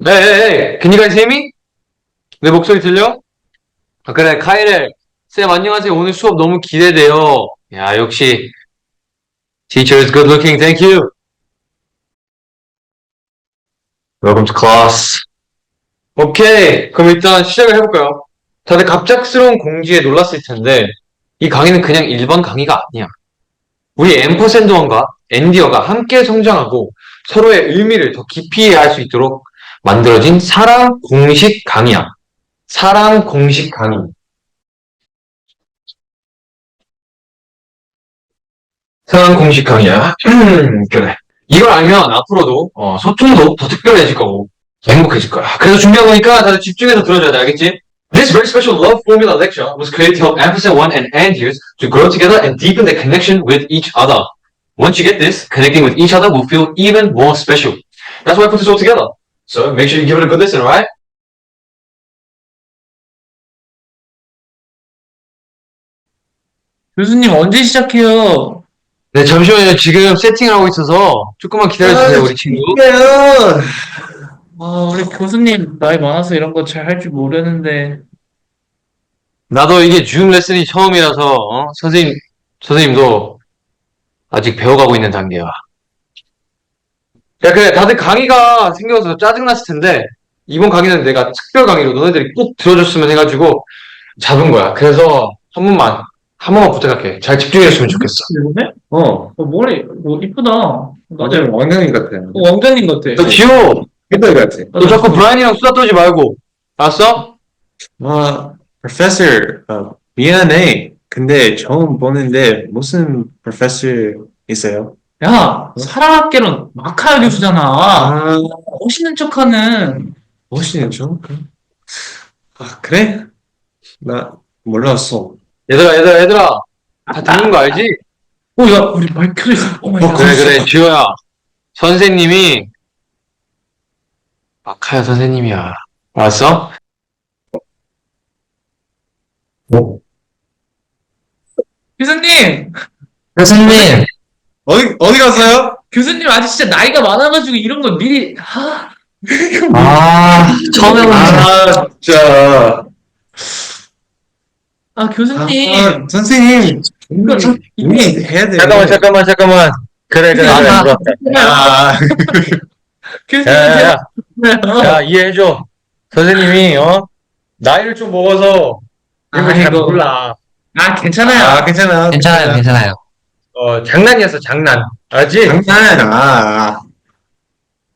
Hey, can you guys hear me? 내 목소리 들려? 아, 그래, 카이레. 쌤, 안녕하세요. 오늘 수업 너무 기대돼요. 야, 역시, teacher is good looking. Thank you. Welcome to class. 오케이. 그럼 일단 시작을 해볼까요? 다들 갑작스러운 공지에 놀랐을 텐데, 이 강의는 그냥 일반 강의가 아니야. 우리 앰퍼샌드원과 앤디어가 함께 성장하고 서로의 의미를 더 깊이 이해할 수 있도록 만들어진 사랑 공식 강의야. 사랑 공식 강의. 사랑 공식 강의야. 그래. 이걸 알면 앞으로도 소통도 더 특별해질 거고 행복해질 거야. 그래서 준비한 거니까 다들 집중해서 들어줘야 돼. 알겠지? This very special love formula lecture was created to help Ampersand 1 and Andiers to grow together and deepen their connection with each other. Once you get this, connecting with each other will feel even more special. That's why I put this all together. So make sure you give it a good listen, alright? 교수님 언제 시작해요? 네, 잠시만요. 지금 세팅을 하고 있어서 조금만 기다려주세요, 우리 친구. 우리 교수님 나이 많아서 이런 거 잘 할 줄 모르는데. 나도 이게 줌 레슨이 처음이라서 선생님도 아직 배워가고 있는 단계야. 야, 그래. 다들 강의가 생겨서 짜증났을 텐데 이번 강의는 내가 특별 강의로 너네들이 꼭 들어줬으면 해가지고 잡은 거야. 그래서 한 번만 부탁할게. 잘 집중해줬으면 좋겠어. 이거네? 머리 이쁘다. 완전 왕년인 같아. 왕자님 같아. 너 지호, 햇달 같아. 너 자꾸 브라이언이랑 수다 떨지 말고. 알았어? Professor, 미안해. 근데 처음 보는데 무슨 Professor 있어요? 야, 사랑학개론 마카야 교수잖아. 멋있는 척하는. 멋있는 좀? 그래? 나 몰랐어. 얘들아. 다 듣는 거 알지? 야, 우리 마이크 켜져 있어. 그래, 지호야. 선생님이 마카야 선생님이야. 알았어? 교수님! 교수님, 어디 갔어요? 교수님 아직 진짜 나이가 많아가지고 이런 거 미리, 처음 해보는 진짜. 교수님. 선생님. 이거 좀 이미 해야 돼. 잠깐만. 그래. 교수님, 야, 이해해줘. 선생님이, 나이를 좀 먹어서, 이런 걸 잘 아이고. 몰라. 괜찮아요. 괜찮아. 괜찮아요. 장난이었어, 장난. 알지? 괜찮아.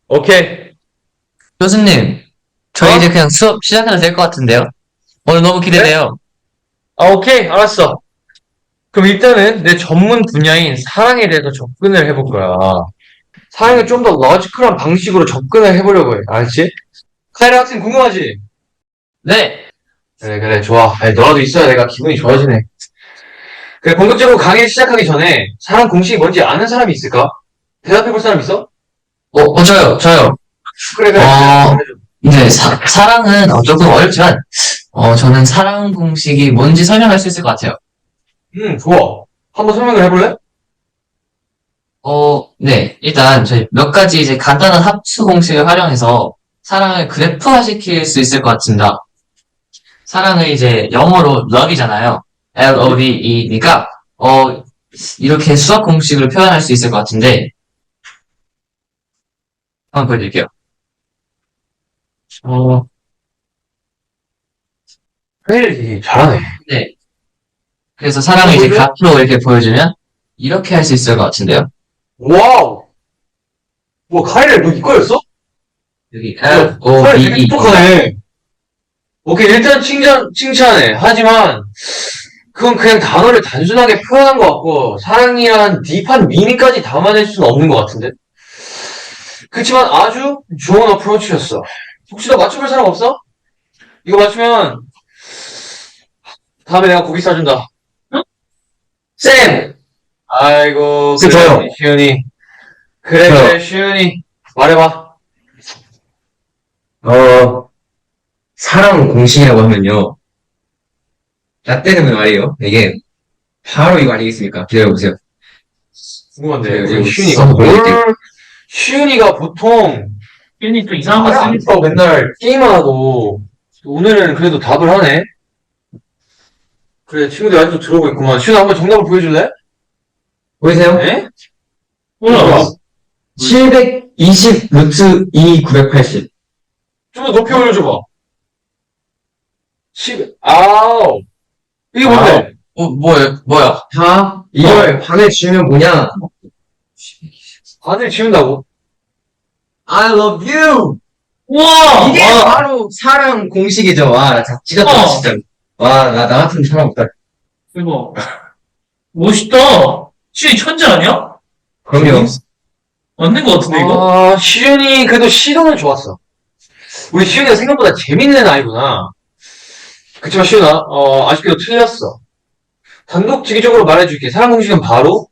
오케이. 교수님, 저희 이제 그냥 수업 시작해도 될 것 같은데요? 오늘 너무 기대돼요. 오케이, 알았어. 그럼 일단은 내 전문 분야인 사랑에 대해서 접근을 해볼 거야. 사랑을 좀 더 러지컬한 방식으로 접근을 해보려고 해. 알지? 카이라 학생 궁금하지? 네, 그래, 좋아. 아니, 너라도 있어야 내가 기분이 좋아지네. 그래, 본격적으로 강의 시작하기 전에 사랑 공식이 뭔지 아는 사람이 있을까? 대답해볼 사람 있어? 저요. 그래. 이제 사랑은 조금 어렵지만, 저는 사랑 공식이 뭔지 설명할 수 있을 것 같아요. 좋아. 한번 설명을 해볼래? 네. 일단 저희 몇 가지 이제 간단한 합수 공식을 활용해서 사랑을 그래프화 시킬 수 있을 것 같습니다. 사랑을 이제 영어로 love이잖아요. L-O-V-E니까, 이렇게 수학 공식으로 표현할 수 있을 것 같은데, 한번 보여드릴게요. 되게 잘하네. 네. 그래서 사랑을 이제 그래프로 이렇게 보여주면, 이렇게 할 수 있을 것 같은데요. 와우! 와, 카이라, 너 이거였어? 여기 카이라 되게 L-O-V-E. 똑똑하네. 오케이, 일단 칭찬해. 하지만, 그건 그냥 단어를 단순하게 표현한 것 같고, 사랑이란 딥한 미니까지 담아낼 수는 없는 것 같은데? 그렇지만 아주 좋은 어프로치였어. 혹시 너 맞춰볼 사람 없어? 이거 맞추면, 다음에 내가 고기 싸준다. 쌤! 아이고, 저요. 그래, 시윤이. 그래, 시윤이. 말해봐. 사랑 공식이라고 하면요. 라떼는 말이에요. 이게 바로 이거 아니겠습니까? 기다려보세요. 궁금한데, 이거 우리 시윤이가 써서 보여줄게요. 시윤이가 보통 괜히 또 이상한 거 말을 안 쓰니까. 풀어, 맨날 게임만 하고. 오늘은 그래도 답을 하네. 그래, 친구들 아직도 들어오고 있구만. 시훈아, 한번 정답을 보여줄래? 보이세요? 네? 뭐야? 720 루트 2 980. 좀 더 높이 올려줘봐. 10, 이게 뭔데? 뭐야? 다 이걸 반에 주면 뭐냐? 반을 지운다고? I love you! 우와! 이게 와, 바로 사랑 공식이죠. 와, 나 찌갔다, 진짜. 와, 나 같은 사람 없다. 이거. 멋있다. 시이 천재 아니야? 그럼요. 맞는 거 같은데, 이거? 시윤이 그래도 시도는 좋았어. 우리 시윤이가 생각보다 재밌는 아이구나. 그치만 시윤아, 아쉽게도 틀렸어. 단독주기적으로 말해줄게. 사랑 공식은 바로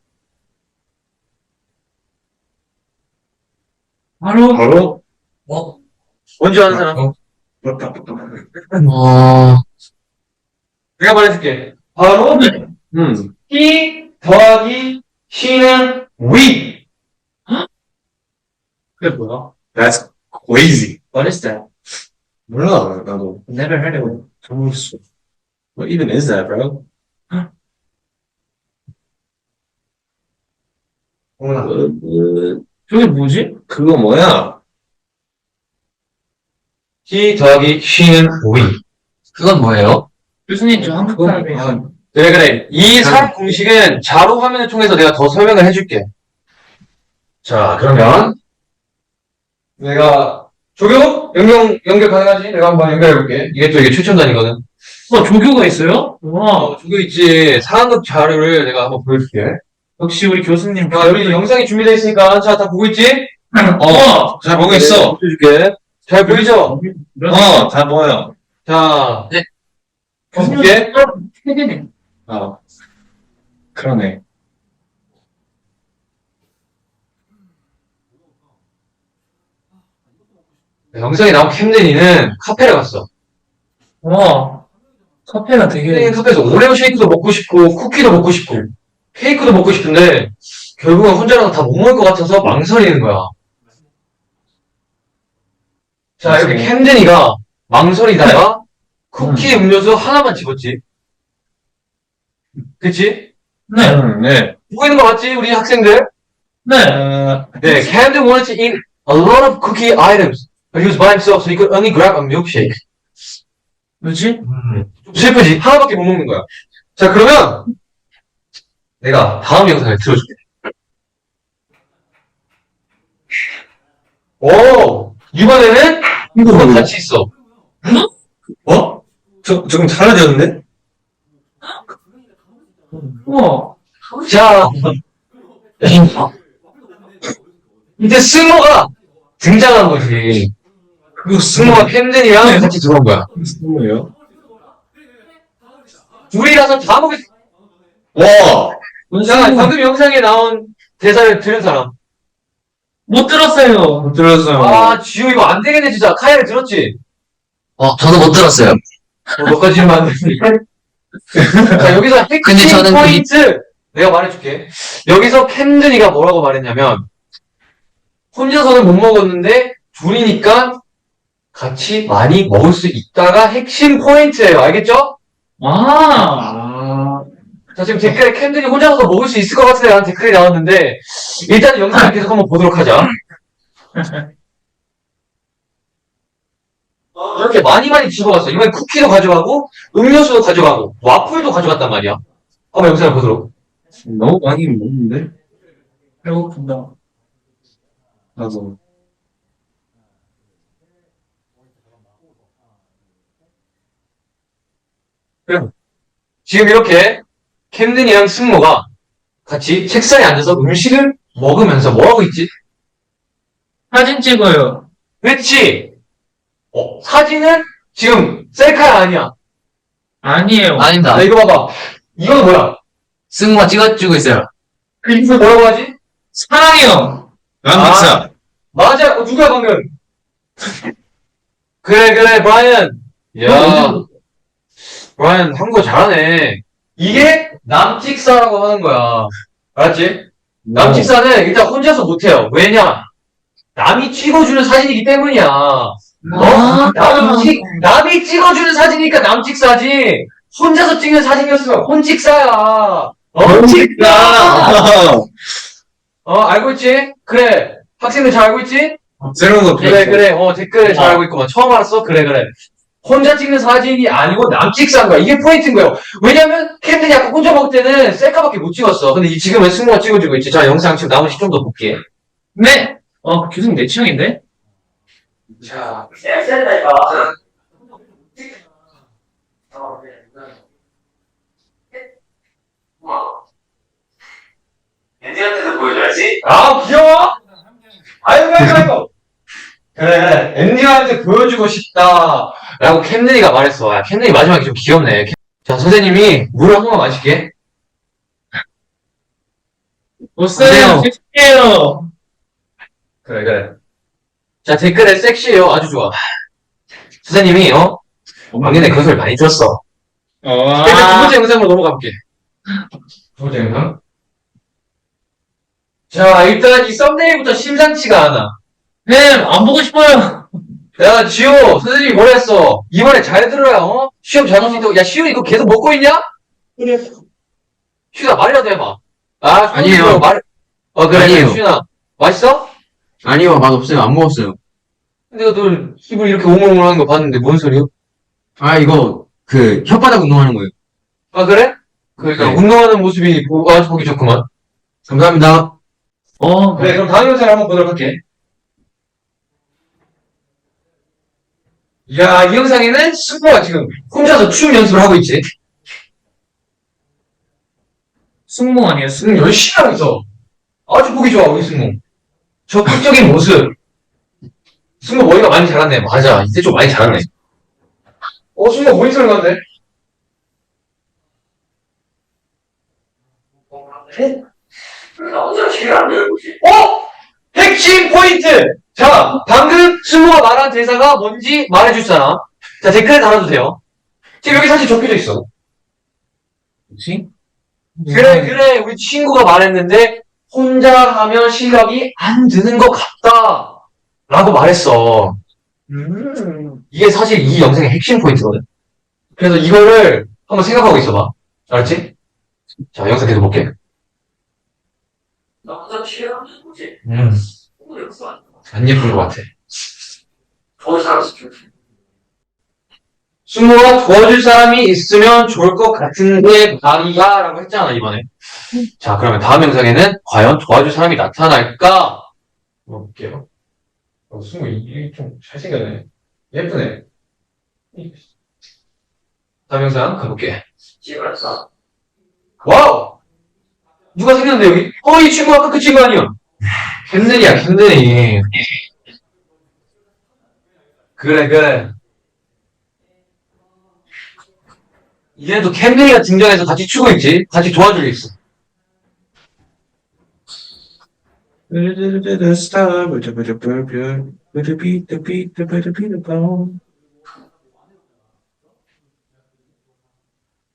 바로, 뭔지 아는 사람? 내가 말해줄게. 바로 히 더하기 시는 위. 그게 뭐야? That's crazy. What is that? 몰라, 나도. Never heard of it. 모르겠어. What even is that, bro? 저게 뭐지? 그거 뭐야? 히 더하기 시는 위. 그건 뭐예요? 교수님, 저 한국 사람이에요. 그래. 이 사람 공식은 자로 화면을 통해서 내가 더 설명을 해줄게. 자, 그러면 내가 조교 연결 가능하지? 내가 한번 연결해볼게. 이게 또 이게 최첨단이거든. 조교가 있어요? 와, 조교 있지. 상황극 자료를 내가 한번 보여줄게. 역시 우리 교수님. 자, 여기 영상이 준비되어 있으니까 자, 다 보고 있지? 잘 보고 있어. 보여줄게. 잘 보이죠? 잘 보여. 자, 네. 볼게. 세계네. 그러네. 영상에 나온 캠den이는 카페를 갔어. 와, 카페가 되게. 캠den이 카페에서 오레오 쉐이크도 먹고 싶고, 쿠키도 먹고 싶고, 케이크도 먹고 싶은데, 결국은 혼자라서 다 못 먹을 것 같아서 망설이는 거야. 자, 이렇게 캠den이가 망설이다가 쿠키 음료수 하나만 집었지. 그치? 네, 네. 보고 있는 거 맞지? 우리 학생들? 네. 네, Camden wanted to eat a lot of cookie items, but he was by himself, so he could only grab a milkshake. 뭐지? 좀 슬프지? 하나밖에 못 먹는 거야. 자, 그러면 내가 다음 영상을 틀어줄게. 오, 이번에는 이거 같이 있어. 어? 조금 달라졌는데? 우와. 자, 이제 승모가 등장한 거지. 그거 승모가 캠den이랑 같이 들어온 거야. 뭐예요? 둘이라서 다 먹을 수. 와! 자, 방금 영상에 나온 대사를 들은 사람. 못 들었어요. 못 들었어요. 아, 지효 이거 안 되겠네, 진짜. 카야를 들었지? 저도 못 들었어요. 너까지는 안 되네. 자, 여기서 근데 핵심 저는 포인트! 내가 말해줄게. 여기서 캠든이가 뭐라고 말했냐면, 혼자서는 못 먹었는데, 둘이니까 같이 많이 먹을 수 있다가 핵심 포인트예요. 알겠죠? 자, 지금 댓글에 캠든이 혼자서 먹을 수 있을 것 같은데 라는 댓글이 나왔는데, 일단 영상을 계속 한번 보도록 하자. 이렇게 많이 집어갔어. 이번엔 쿠키도 가져가고, 음료수도 가져가고, 와플도 가져갔단 말이야. 한번 영상을 보도록. 너무 많이 먹는데? 배고픈다. 나도. 지금 이렇게 캠든이랑 승모가 같이 책상에 앉아서 음식을 먹으면서 뭐하고 있지? 사진 찍어요. 그렇지! 사진은 지금 셀카야 아니야. 아니에요. 아닙니다. 자, 이거 봐봐. 이건 뭐야? 승우가 찍어주고 있어요. 이거 뭐라고 하지? 사랑해요. 란박사. 맞아. 누가 방금? 그래, 브라이언. 야, 브라이언 한국어 잘하네. 이게 남직사라고 하는 거야. 알았지? 남직사는 일단 혼자서 못해요. 왜냐? 남이 찍어주는 사진이기 때문이야. 남이 찍어주는 사진이니까 남찍 사진. 혼자서 찍는 사진이었으면 혼찍사야. 혼찍사! 알고 있지? 그래. 학생들 잘 알고 있지? 새로운 거 그래. 댓글에 잘 알고 있구만. 처음 알았어? 그래. 혼자 찍는 사진이 아니고 남찍사인 거야. 이게 포인트인 거예요. 왜냐면 캠들이 아까 혼자 먹을 때는 셀카밖에 못 찍었어. 근데 지금은 승모가 찍어주고 있지. 자, 영상 지금 나머지 좀 더 볼게. 네. 교수님 내 취향인데? 자, 엔디한테도 보여줘야지. 아, 귀여워? 아이고. 그래. 앤디한테 보여주고 싶다. 라고 캠들이가 말했어. 야, 캠들이 마지막에 좀 귀엽네. 자, 선생님이 물을 한 번만 마실게. 못써요 섹시해요. 그래. 자, 댓글에 섹시해요. 아주 좋아. 선생님이, 왕년에 그런 소리 많이 들었어. 일단 두 번째 영상으로 넘어가 볼게. 두 번째 영상. 자, 일단 이 썸네일부터 심상치가 않아. 안 보고 싶어요. 야, 지호, 선생님이 뭐라 했어? 이번에 잘 들어야, 시험 잘 볼 수 있다고. 야, 시호 이거 계속 먹고 있냐? 그래. 시훈아, 말이라도 해봐. 아니에요. 그래, 아니에요. 시훈아. 맛있어? 아니요, 맛없어요. 안 먹었어요. 내가 너 입을 이렇게 오물오물 하는 거 봤는데, 뭔 소리야? 이거, 혓바닥 운동하는 거예요. 아, 그래? 그러니까, 네. 운동하는 모습이 아주 보기 좋구만. 감사합니다. 그래, 그럼 다음 영상을 한번 보도록 할게. 야, 이 영상에는 승모가 지금 혼자서 춤 연습을 하고 있지. 승모 아니에요? 승모 열심히 하고 있어. 아주 보기 좋아, 우리 승모. 적극적인 모습. 승모 머리가 많이 자랐네. 맞아, 이제 좀 많이 자랐네. 승모 모니터를 갔네. 나 혼자 시간 안 되는 거지. 핵심 포인트! 자, 방금 승모가 말한 대사가 뭔지 말해주잖아. 자, 댓글에 달아주세요. 지금 여기 사실 적혀져 있어. 뭐지? 그래. 우리 친구가 말했는데, 혼자 하면 실력이 안 드는 것 같다. 라고 말했어. 이게 사실 이 영상의 핵심 포인트거든. 그래서 이거를 한번 생각하고 있어봐. 알았지? 자, 영상 계속 볼게. 나 혼자 시간 안 되는 거지. 오늘 역사 안 돼. 안 예쁜 것 같아. 좋은 사람 시켜. 승모가 도와줄 사람이 있으면 좋을 것 같은데 말이야 라고 했잖아 이번에. 자, 그러면 다음 영상에는 과연 도와줄 사람이 나타날까? 한번 볼게요. 승모 이게 좀 잘생겼네. 예쁘네. 다음 영상 가볼게. 시간 사. 와우! 누가 생겼는데 여기? 이 친구 아까 그 친구 아니야? 캠들이야, 캠들이. 그래. 이제는 또 캠들이가 등장해서 같이 추고 있지. 같이 도와주고 있어.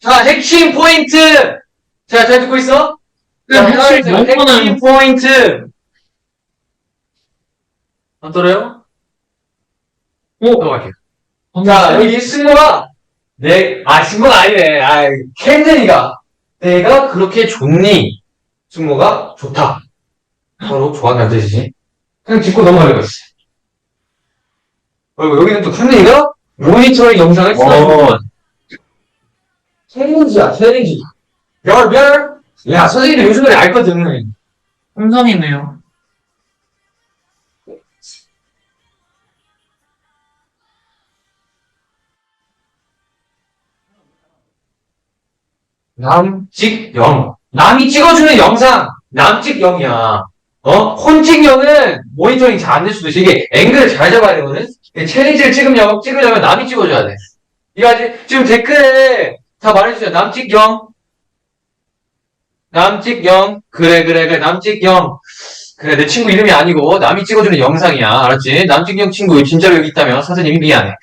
자, 핵심 포인트! 자, 잘 듣고 있어? 자, 핵심 포인트! 안 떨어요? 넘어갈게요. 자, 여기 승모가, 승모가 아니네. 캔들이가, 내가 그렇게 좋니? 승모가 좋다. 서로 좋아한다는 뜻이지. 그냥 짚고 넘어가려고 했어. 그리고 여기는 또 캔들이가 모니터링 영상을 찍어주고 챌린지. 별. 야, 선생님들 요즘에 알거든. 삼성이네요. 남찍영. 남이 찍어주는 영상, 남찍영이야. 혼찍영은 모니터링 잘 안 될 수도 있어. 이게 앵글을 잘 잡아야 되거든? 챌린지를 찍으려면 남이 찍어줘야 돼. 이거 아직, 지금 댓글에 다 말해주세요. 남찍영. 그래. 남찍영. 그래, 내 친구 이름이 아니고, 남이 찍어주는 영상이야. 알았지? 남찍영 친구 진짜로 여기 있다면 선생님이 미안해.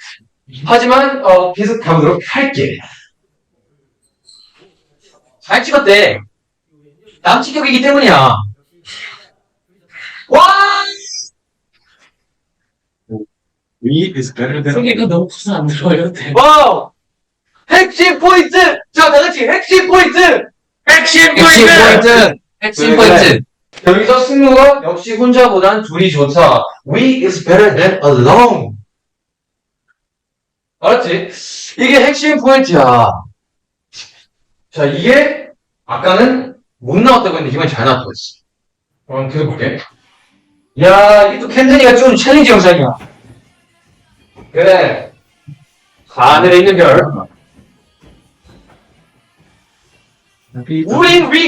하지만, 계속 가보도록 할게. 잘 찍었대. 남찍영이기 때문이야. 와! We is better than. 소리가 너무 커서 안 들어요. 네. 와우! 핵심 포인트! 자, 다 같이 핵심 포인트! 핵심 핵심 포인트! 핵심 포인트! 여기서 승우가 역시 혼자보단 둘이 좋다. We is better than alone. 알았지? 이게 핵심 포인트야. 자, 이게 아까는 못 나왔다고 했는데 이번엔 잘 나왔다고 했어. 그럼 계속 볼게. 야, 이게 또 캔든이가 좀 챌린지 영상이야. 그래. 하늘에 있는 별.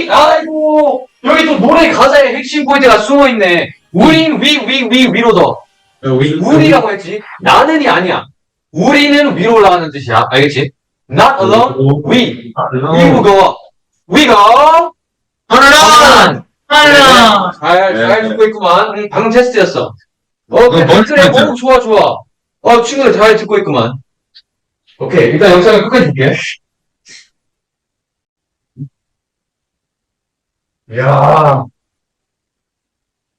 아이고, 여기 또 노래 가사에 핵심 포인트가 숨어있네. 우린 위로더. 우리라고 했지. 나는이 아니야. 우리는 위로 올라가는 뜻이야. 알겠지? Not alone, we. we go up. We go. 하나! 하나! 잘 듣고 있구만. 방금 테스트였어. 뭔 그래, 테스트? 오, 좋아. 친구들 잘 듣고 있구만. 오케이, 일단 영상을 끝까지 볼게. 이야.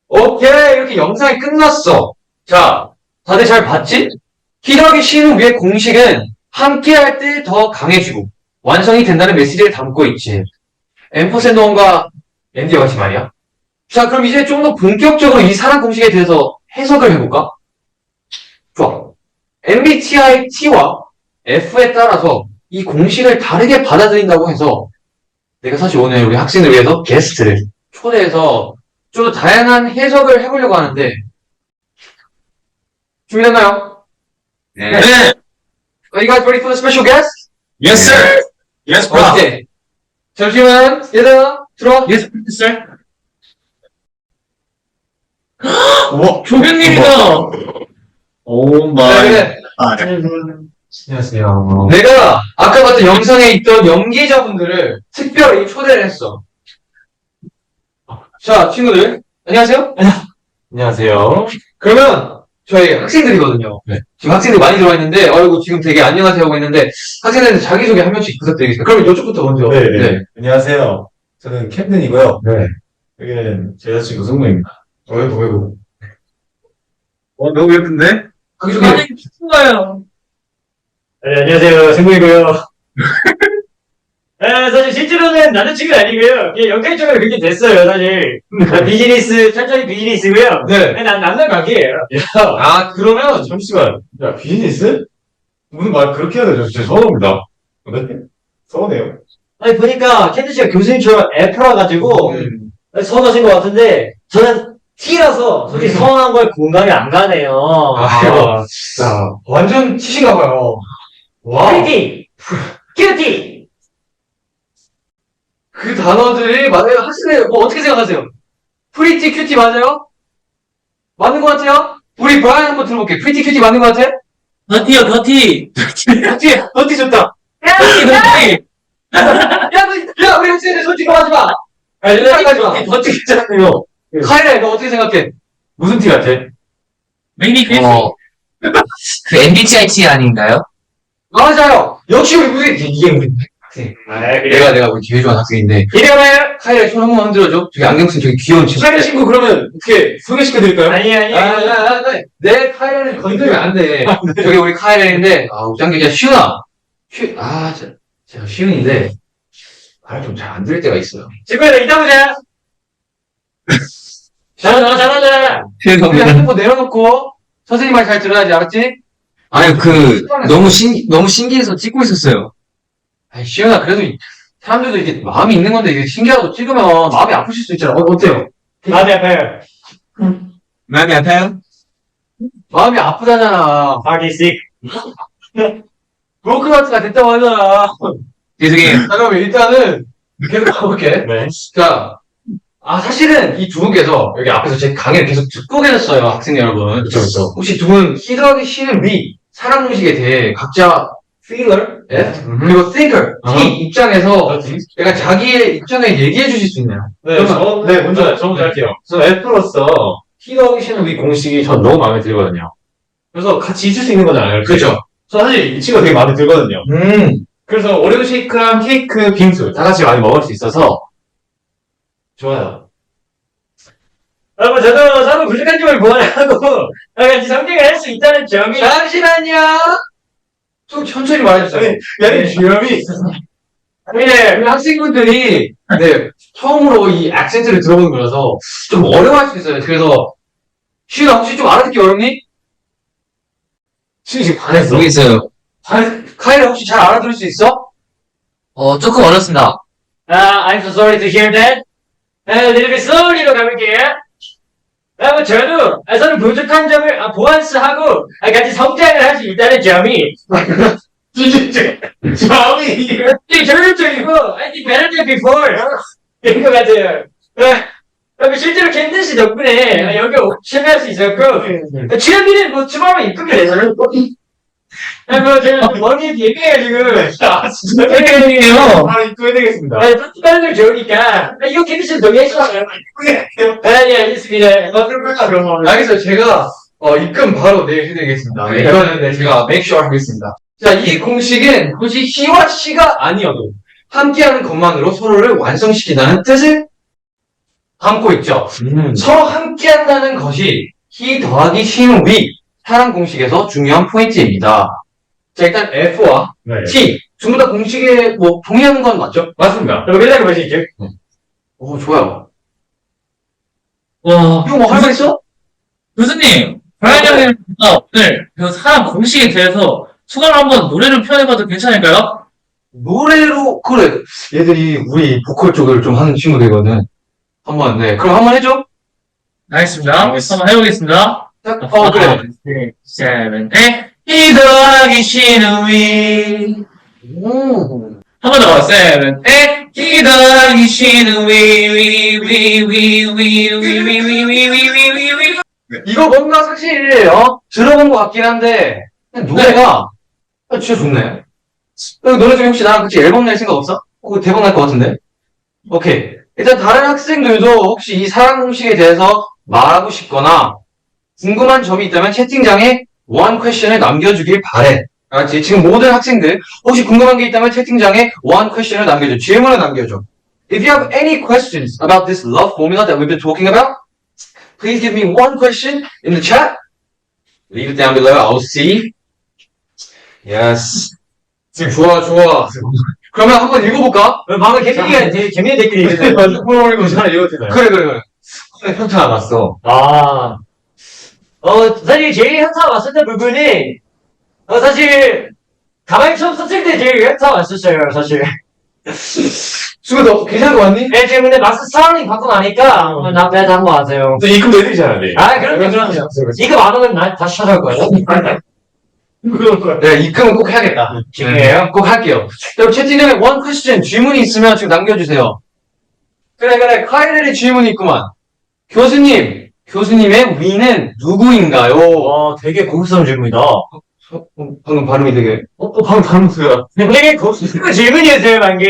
오케이, 이렇게 영상이 끝났어. 자, 다들 잘 봤지? 희덕이 신우 위의 공식은 함께 할 때 더 강해지고 완성이 된다는 메시지를 담고 있지. 앰퍼샌드원과 앤디와 같이 말이야. 자, 그럼 이제 좀 더 본격적으로 이 사랑 공식에 대해서 해석을 해볼까? 좋아. MBTI T와 F에 따라서 이 공식을 다르게 받아들인다고 해서 내가 사실 오늘 우리 학생을 위해서 게스트를 초대해서 좀 더 다양한 해석을 해보려고 하는데 준비됐나요? 네. Are you guys ready for the special guest? Yes, sir. Yes, bro. 오케이. 잠시만, 얘들아, 들어와. 예스, 쌀. 와, 조병님이다. 오 네, 마이. 네. 안녕하세요. 내가 아까 봤던 영상에 있던 연기자분들을 특별히 초대를 했어. 자, 친구들, 안녕하세요? 안녕하세요. 그러면 저희 학생들이거든요. 네. 지금 학생들 많이 들어와 있는데, 지금 되게 안녕하세요 하고 있는데, 학생들한테 자기소개 한 명씩 부탁드리겠습니다. 그러면 이쪽부터 먼저. 네. 안녕하세요. 저는 캡틴이고요. 네. 여기는 제 여자친구 승무입니다. 어이구. 너무 예쁜데? 자기소개. 아니, 미친거예요. 네, 안녕하세요. 승무이고요. 사실 실제로는 남자친구는 아니고요. 그냥 영상적으로 그렇게 됐어요, 사실. 비즈니스, 천천히 비즈니스고요. 네. 난 남자 관계예요. 아, 그러면, 잠시만. 야, 비즈니스? 무슨 말 그렇게 해야 되죠? 진짜 서운합니다. 네? 서운해요. 아니, 보니까, 캔디 씨가 교수님처럼 F라 가지고, 서운하신 것 같은데, 저는 T라서, 솔직히 서운한 거에 공감이 안 가네요. 자, 완전 치신가봐요. 와. 큐티! 큐티! 그 단어들이 맞아요. 학생들 뭐 어떻게 생각하세요? 프리티 큐티 맞아요? 맞는 것 같아요? 우리 브라이언 한번 들어볼게. 프리티 큐티 맞는 것 같아? 더티요, 더티. 어티 좋다. 더티, 더티. 야, 우리 학생들 솔직히 하지 마. 하지 마. 어떻게 괜찮아요? 카이라, 너 어떻게 생각해? 무슨 티 같아? 메인이 퀴즈. 그 MBTI T 아닌가요? 맞아요. 역시 우리 무슨 이게 우리 학생. 내가 우리 제일 좋아하는 학생인데. 이래봐요. 카이라 손 한번 흔들어줘. 저기 안경 쓴 저기 귀여운 친구. 차례 친구 그러면 어떻게 소개시켜드릴까요? 아니. 내 카이라를 건드리면 안 돼. 저기 우리 카이라인데, 우짱기자 시훈아. 제가 시훈인데, 말 좀 잘 안 들을 때가 있어요. 친구야, 이따 보자. 잘하자. 우리 핸드폰 내려놓고, 선생님 말 잘 들어야지, 알았지? 아니, 너무 신기해서 찍고 있었어요. 아이, 시훈아, 그래도 사람들도 이게 마음이 있는 건데, 이게 신기하다고 찍으면 마음이 아프실 수 있잖아. 어때요? 마음이 아파요. 마음이 아파요? 마음이 아프다잖아. 파기식. 브로큰하트가 됐다고 하잖아. 죄송해요. 자, 그럼 일단은 계속 가볼게. 네. 자, 사실은 이 두 분께서 여기 앞에서 제 강의를 계속 듣고 계셨어요, 학생 여러분. 그쵸. 혹시 두 분 히더하기 싫은 위, 사랑 공식에 대해 각자 feeler, F, 그리고 thinker, T 입장에서 약간 자기의 입장을 얘기해 주실 수 있나요? 저 먼저 할게요. 저는 F로서 히더하기 싫은 위 공식이 전 너무 마음에 들거든요. 그래서 같이 있을 수 있는 거잖아요. 그죠? 저 사실 이 친구가 되게 마음에 들거든요. 그래서 오레오 쉐이크랑 케이크, 빙수 다 같이 많이 먹을 수 있어서 좋아요. 뭐 저도 부족한 점을 보완하고 같이 성장을 할 수 있다는 점이 잠시만요. 좀 천천히 말해주세요. 야, 주염이. 네, 우리 학생분들이 네 처음으로 이 액센트를 들어보는 거라서 좀 어려워할 수 있어요. 그래서 시은아 혹시 좀 알아듣기 어렵니? 시은 지금 반했어. 모르겠어요. 카이라 혹시 잘 알아들을 수 있어? 조금 어렵습니다. I'm so sorry to hear that. A little bit slowly로 가볼게요. 뭐 저는 부족한 점을 보완하고 같이 성장을 할 수 있다는 점이 점이. 결론적이고 I think better than before 인 것 같아요. 실제로 캔디스 덕분에 여기 참여할 수 있었고 주현미는 뭐 주말만 이쁘게 되잖아요. 제가 머리에 비해가지고 아, 진짜. 팬이에요. 바로 입고해야 되겠습니다. 다른 걸 좋으니까 이거 캔디스 동의해주세요. 네, 알겠습니다. 알겠어요. 제가 입금 바로 내일 해드리겠습니다. 네, 이거는 네, 제가 make sure 하겠습니다. 자, 이 공식은 굳이 he와 she가 아니어도 함께하는 것만으로 서로를 완성시킨다는 뜻을 담고 있죠. 서로 함께한다는 것이 he 더하기 she는 we 사랑 공식에서 중요한 포인트입니다. 자, 일단 F와 네. T 전부 다 공식에 뭐 동의하는 건 맞죠? 맞습니다. 그럼 끝나고 보시죠. 오, 좋아요. 와, 이거 뭐 할 말 있어? 교수님, 브라이언 형이가 오늘 그 사람 공식에 대해서 소감을 한번 노래로 표현해봐도 괜찮을까요? 노래로 그래. 얘들이 우리 보컬 쪽을 좀 하는 친구들이거든. 한번 네. 그럼 한번 해줘. 알겠습니다. 한번 해보겠습니다. 그래. 5, 6, 7, 8. 이 더하기 쉬는 위. 한 번 더. 7, 8. 이 더하기 쉬는 위. 이거 뭔가 사실 들어본 것 같긴 한데 노래가 진짜 좋네. 노래 중에 혹시 나랑 같이 앨범 낼 생각 없어? 그거 대박 날 것 같은데. 오케이. 일단 다른 학생들도 혹시 이 사랑 공식에 대해서 말하고 싶거나 궁금한 점이 있다면 채팅장에 one question을 남겨주길 바래. 알았지? 지금 모든 학생들 혹시 궁금한 게 있다면 채팅장에 one question을 남겨줘. 질문을 남겨줘. If you have any questions about this love formula that we've been talking about, please give me one question in the chat. Leave it down below. I'll see. Yes. 좋아. 그러면 한번 읽어볼까? 방금 개미가 되게 재밌는 댓글이 있어요. 맞는 잘 이해가 되나요? 그래. 현타 나갔어. 사실 제일 현타가 왔었던 부분이, 사실, 가만히 처음 썼을 때 제일 현타가 왔었어요, 사실. 수고 너 괜찮은 거 같니? 네, 지금 근데 막상 스타일링 받고 나니까, 나쁘다 한거 같아요. 또 입금도 해드리잖아요, 네. 그럼요. 이거 안 오면 나 다시 찾아올 거예요. 네, 입금은 꼭 해야겠다. 중요해요? 꼭 할게요. 그럼 채팅창에 one question 질문이 있으면 지금 남겨주세요. 그래. 카이렐의 질문이 있구만. 교수님의 위는 누구인가요? 되게 고급스러운 질문이다. 방금 발음이 되게. 방금 닮았어요. 되게 고급스러운 질문이었어요, 방금.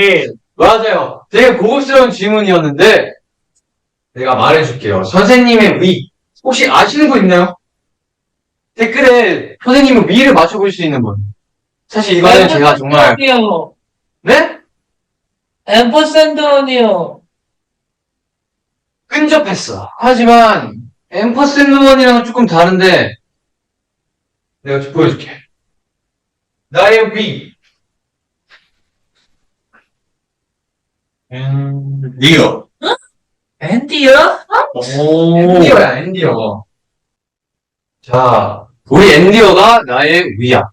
맞아요. 되게 고급스러운 질문이었는데, 내가 말해줄게요. 선생님의 위. 혹시 아시는 분 있나요? 댓글에 선생님의 위를 맞춰볼 수 있는 분. 사실 이거는 제가 정말. 네? 앰퍼샌드원이요. 근접했어. 하지만, 앰퍼샌드원이랑은 조금 다른데, 내가 좀 보여줄게. 나의 위. 니요. 앤디요? 앤디어야, 앤디어. 자, 우리 앤디어가 나의 위야.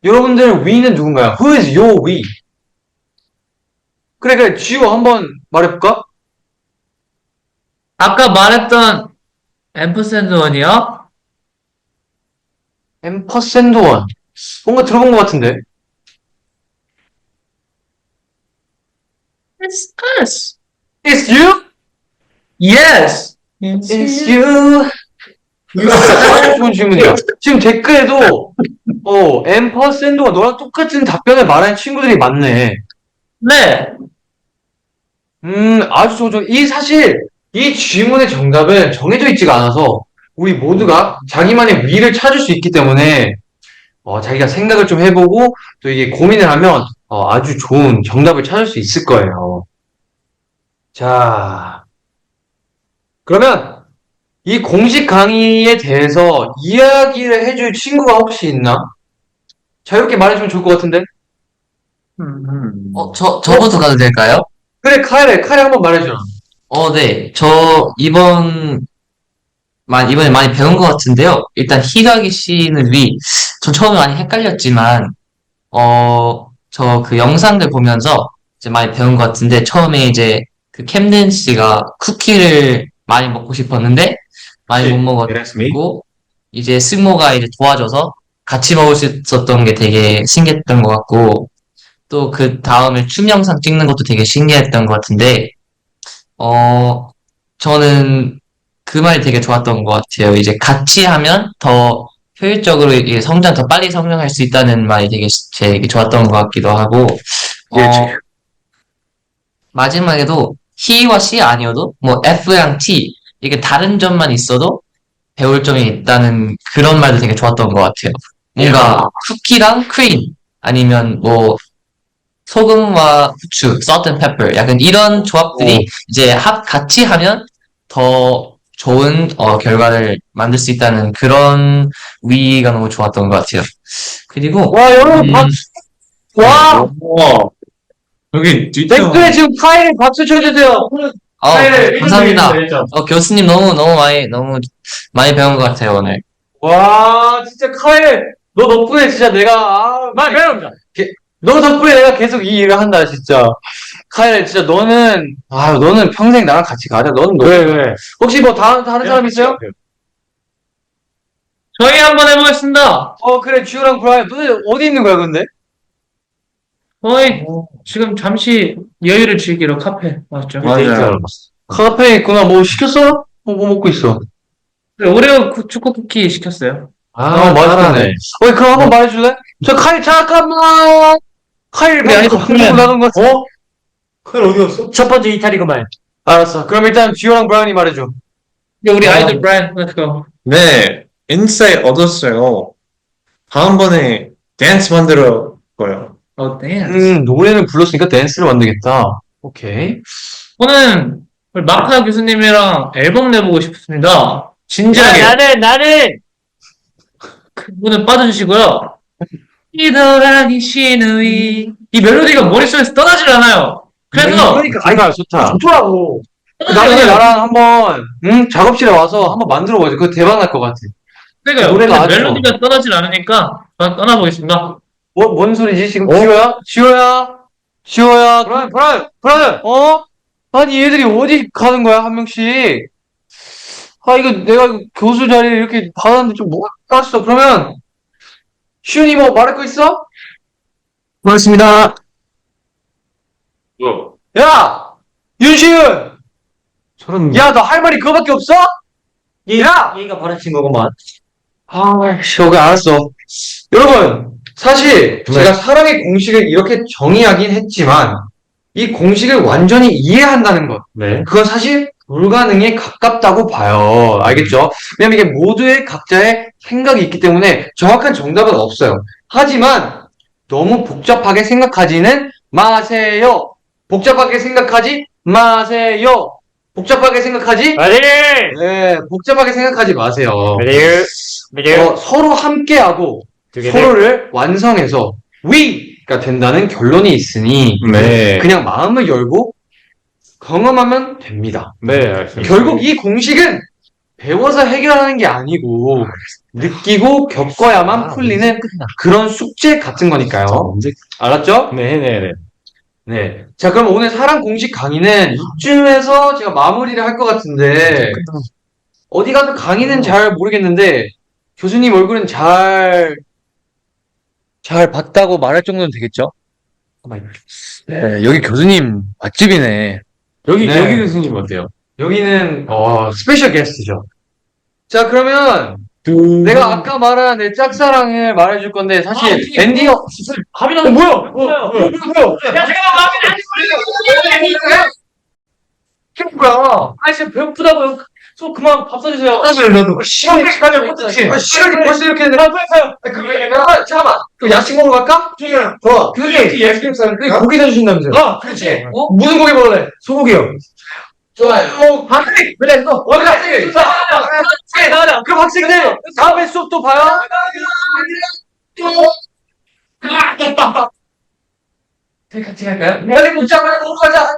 여러분들 위는 누군가요? Who is your we? 그래, 지호 한번 말해볼까? 아까 말했던 앰퍼샌드원이요? 앰퍼샌드원. 뭔가 들어본 것 같은데. It's us. It's you? Yes. It's you. 좋은 질문이야. 지금 댓글에도, 앰퍼샌드와 너랑 똑같은 답변을 말하는 친구들이 많네. 네. 아주 좋죠. 사실, 이 질문의 정답은 정해져 있지가 않아서, 우리 모두가 자기만의 위를 찾을 수 있기 때문에, 자기가 생각을 좀 해보고, 또 이게 고민을 하면, 아주 좋은 정답을 찾을 수 있을 거예요. 자, 그러면, 이 공식 강의에 대해서 이야기를 해줄 친구가 혹시 있나? 자유롭게 말해주면 좋을 것 같은데? 저부터 가도 될까요? 그래, 카레 한번 말해줘. 네. 이번에 많이 배운 것 같은데요. 일단, 히가기 씨는 전 처음에 많이 헷갈렸지만, 저 그 영상들 보면서 이제 많이 배운 것 같은데, 처음에 이제 그 캠든 씨가 쿠키를 많이 먹고 싶었는데, 많이 못 먹었고, 이제 스모가 이제 도와줘서 같이 먹을 수 있었던 게 되게 신기했던 것 같고, 또 그 다음에 춤 영상 찍는 것도 되게 신기했던 것 같은데, 저는 그 말이 되게 좋았던 것 같아요. 이제 같이 하면 더 효율적으로 이게 더 빨리 성장할 수 있다는 말이 되게 좋았던 것 같기도 하고, 마지막에도 he와 she 아니어도 뭐 F랑 T 이게 다른 점만 있어도 배울 점이 있다는 그런 말도 되게 좋았던 것 같아요. 뭔가 쿠키랑 크림 아니면 뭐 소금과 후추, salt and pepper 약간 이런 조합들이 이제 같이 하면 더 좋은 결과를 만들 수 있다는 그런 위가 너무 좋았던 것 같아요. 그리고 와, 여러분, 와! 여기 댓글에 지금 카이를 박수 쳐주세요. 감사합니다. 교수님 너무 많이 배운 것 같아요, 오늘. 와, 진짜 카일, 너 덕분에 진짜 내가, 배웁니다. 너 덕분에 내가 계속 이 일을 한다, 진짜. 카일, 진짜 너는 평생 나랑 같이 가자. 너는 왜? 혹시 뭐 다른 사람 있어요? 저희 한번 해보겠습니다. 그래, 지우랑 브라이언. 너 어디 있는 거야, 근데? 저희 지금 잠시 여유를 즐기러 카페 왔죠. 맞아요. 카페에 있구나. 뭐 시켰어? 뭐 먹고 있어? 네, 오레오 초코 쿠키 시켰어요. 맛있네. 그럼 한번 말해줄래? 저 카일, 잠깐만! 카일, 우리 아이도 방금 나간 거 같아. 칼 어디 갔어? 첫 번째 이탈이구만. 알았어. 그럼 일단 지우랑 브라이언이 말해줘. 네, 우리 아이돌 브라이언, let's go. 네, 인사이트 얻었어요. 다음번에 댄스 만들어 거요. 댄스. 노래는 불렀으니까 댄스를 만들겠다. 오케이. 저는 우리 마카 교수님이랑 앨범 내보고 싶습니다. 진지하게. 나는! 그분은 빠져주시고요. 이더라기 시누이. 이 멜로디가 머릿속에서 떠나질 않아요. 그래서 그러니까 좋다. 좋더라고. 나중에 나랑 한번 작업실에 와서 한번 만들어 보자. 그거 대박 날 것 같아. 그러니까요. 노래가 근데 아주 멜로디가 떠나질 않으니까 떠나보겠습니다. 뭔 소리지 지금? 지호야. 브라이언. 아니 얘들이 어디 가는 거야 한 명씩? 이거 내가 교수 자리를 이렇게 받았는데 좀 뭐가 깠어. 그러면 시훈이 뭐 말할 거 있어? 고맙습니다. 야, 윤시훈. 야, 너 할 말이 그거밖에 없어? 야! 얘가 바라친 거구만. 오케이, 알았어. 여러분, 사실 제가 사랑의 공식을 이렇게 정의하긴 했지만 이 공식을 완전히 이해한다는 것, 그건 사실 불가능에 가깝다고 봐요. 알겠죠? 왜냐면 이게 모두의 각자의 생각이 있기 때문에 정확한 정답은 없어요. 하지만 너무 복잡하게 생각하지는 마세요. 복잡하게 생각하지 마세요. 복잡하게 생각하지? 네, 복잡하게 생각하지 마세요. 서로 함께하고 서로를 완성해서 we가 된다는 결론이 있으니 네. 그냥 마음을 열고 경험하면 됩니다. 네, 알겠습니다. 결국 이 공식은 배워서 해결하는 게 아니고 느끼고 겪어야만 풀리는 그런 숙제 같은 거니까요. 알았죠? 네네네. 네. 자, 그럼 오늘 사랑 공식 강의는 이쯤에서 제가 마무리를 할 것 같은데, 어디 가서 강의는 잘 모르겠는데, 교수님 얼굴은 잘 봤다고 말할 정도는 되겠죠? 네, 여기 교수님 맛집이네. 여기 네. 교수님 어때요? 여기는, 스페셜 게스트죠. 자, 그러면, 내가 아까 말한 내 짝사랑을 말해줄 건데, 사실, 앤디 형, 밥이 나는 뭐야? 뭐야? 야, 잠깐만, 뭐야? 진짜 배고프다고요. 그만 밥 사주세요. 나도. 시간이 벌써 이렇게 했는데, 잠깐만. 그 야식 먹으러 갈까? 좋아. 그게 야식 사는데 고기 사주신다면서요? 그렇지. 무슨 고기 먹을래? 소고기요. 좋아요. 학생! 그래, 너, 학생! 그럼 학생들, 다음에 수업 또 봐요. 같이 할까요? 빨리 문자 하나 먹고 가자.